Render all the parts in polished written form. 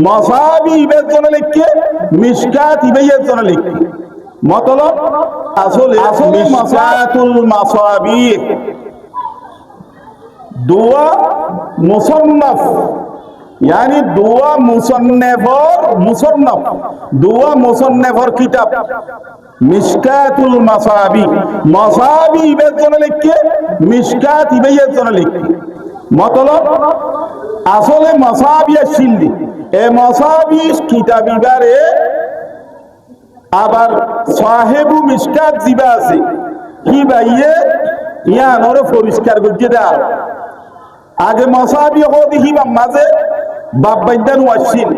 মাসাবি ইবের জন্য লিখে, মিশকাত ইবের জন্য লিখে। মতলব আসলে মিশকাতুল মাসাবিহ দুয়া মুসান্নাফ, यानी दुआ मुसन्नफर किताब मिशकातुल मसाबी, मसाबी इबेर जন্য লিখে, মিশকাত ইবের জন্য লিখে। মতলব আসলে মাসাবি শিল্লি এ মাসাবি কিতাব ইবারে আবার সাহেবু মিশকাত জিবা আছে কি ভাইয়ে ইয়ানোর পরিষ্কার করতে দাও। আগে মাসাবি হদি হিবা মাঝে বাব্বাইদান ওয়াসিন,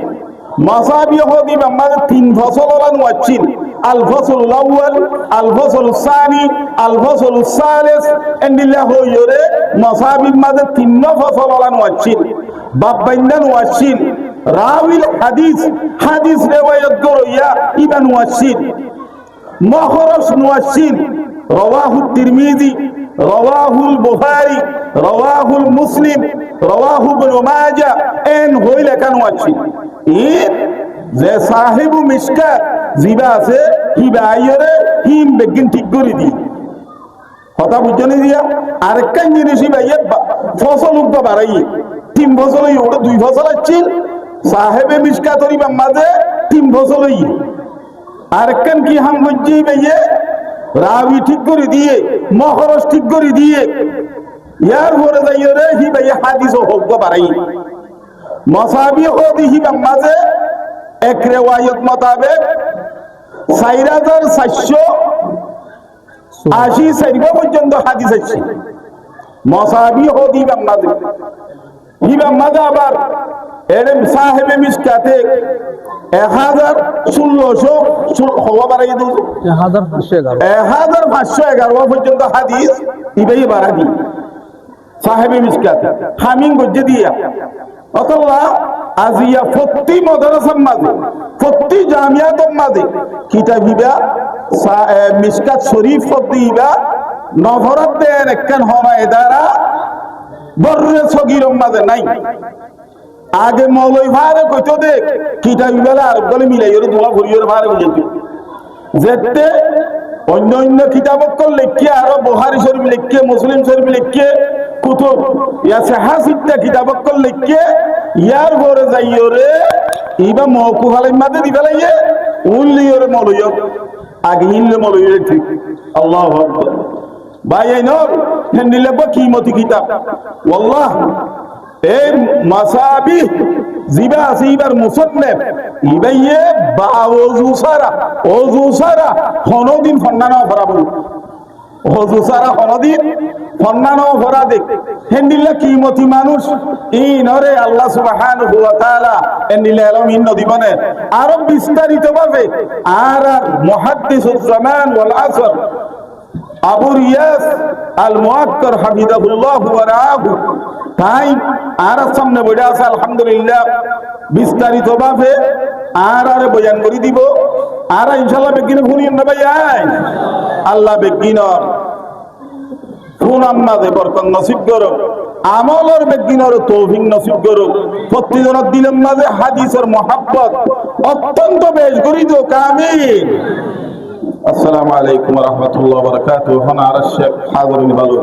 মাসাবি হদি মাঝে 3 ফসল ওলান ওয়াসিন, আল ফসলুল আউয়াল, আল ফসলুস সানি, আল ফসলুস সালিস, এন্ডিল্লাহ হইরে মাসাবি মাঝে 3 ফসল ওলান ওয়াসিন, বাব্বাইদান ওয়াসিন, রাউিল হাদিস, হাদিস রিওয়ায়াত গরইয়া ইবান ওয়াসিন, মখরজ ওয়াসিন, রাওয়াহু তিরমিজি, রাওয়াহুল বুখারী, রাওয়াহুল মুসলিম, রাওয়াহু ইবনে মাজাহ, এন হইলে কান ওয়াসিন। ইন যে সাহেবু মিশকাত জিবা আছে হিবা আইরে হিম বেগিন ঠিক করে দি কথা বুঝনি দিয়া। আরেকখান জিনিস ভাইয়া ফসল উঠবা বাড়াই 3 ফসলই ওটা 2 ফসল আছিল সাহেবে মিশকাতর ইমাম মাঝে 3 ফসলই। আরেকখান কি হাম বুঝি ভাইয়া রাবি ঠিক করে দিয়ে মখরজ ঠিক করে দিয়ে ইয়ার পরে যাইরে হি ভাইয়া হাদিসও হোক বাড়াই মাসাবি হদি হিমাম মাঝে এক রিওয়ায়াত মোতাবেক 4480 সাইবা পর্যন্ত হাদিস আছে মাসাবি হদি হিমাম মাঝে আবার এর সাহেবে মিশকাতে 1116 হওয়া বাড়াই দিল 1511 পর্যন্ত হাদিস ইবাই বাড়াই সাহেবে মিশকাতে হামিং গজ্জে দিয়া অতলা আজিয়া প্রতি মাদ্রাসার মাঝে প্রতি জামিয়াতের মাঝে কিতাবিবা মিশকাত শরীফ দিবা নফরত দেন একখান হনা এদারা বর্রে সগীরর মাঝে নাই। আগে মৌলভী ভারে কইতো দেখ কিতাবিবালা আর বলে মিলাই ওরে দোয়া ভরিয়র ভারে বুঝাইতো যেতে অন্য অন্য কিতাবক লিখে আরো বুখারী শরীফ লিখে, মুসলিম শরীফ লিখে, কুতুব ইয়া সাহাসিতা কিতাবক লিখে ইয়ার পরে যাইরে ইবা মওকুফ আলাইহির মাঝে দিবালাইয়ে উল্লিয়রে মৌলভী আগে হিনলে মৌলভী ঠিক। আল্লাহু আকবার ভাই এই নর হেন্দিলে কিমতি কিতাব ওয়াল্লাহ এই মাসাবি জিবা আছে ইবার মুসান্নাফ ইবাইয়ে বা ওযু সারা হনদিন ফন্নানো ফরাবু ওযু সারা হনদিন ফন্নানো ফরা দেখ হেন্দিল্লা কিমতি মানুষ ইনরে আল্লাহ সুবহানাহু ওয়া তাআলা এন্দিলা আলমিন নদিবনে আরো বিস্তারিত ভাবে আর মুহাদ্দিসুজ জামান ওয়াল আসর আবু রিয়াস আল মুআক্কার হাফিজাহুল্লাহ ওয়া রাআহু তাই আর সামনে বইটা আছে আলহামদুলিল্লাহ বিস্তারিত ভাবে আর বয়ান করে দিব। আর ইনশাআল্লাহ বেগিনে শুনিয়েন না ভাই আল্লাহ বেগিনর কোন আমাদের বরকত নসিব করো, আমলের বেগিনর তৌফিক নসিব করো, প্রতিজনের দিলের মাঝে হাদিসের মহব্বত অত্যন্ত বেশ করি তো কামিল। আসসালামু আলাইকুম ওয়া রাহমাতুল্লাহি ওয়া বারাকাতুহু। হন আর শেখ হাজিরিন ভালো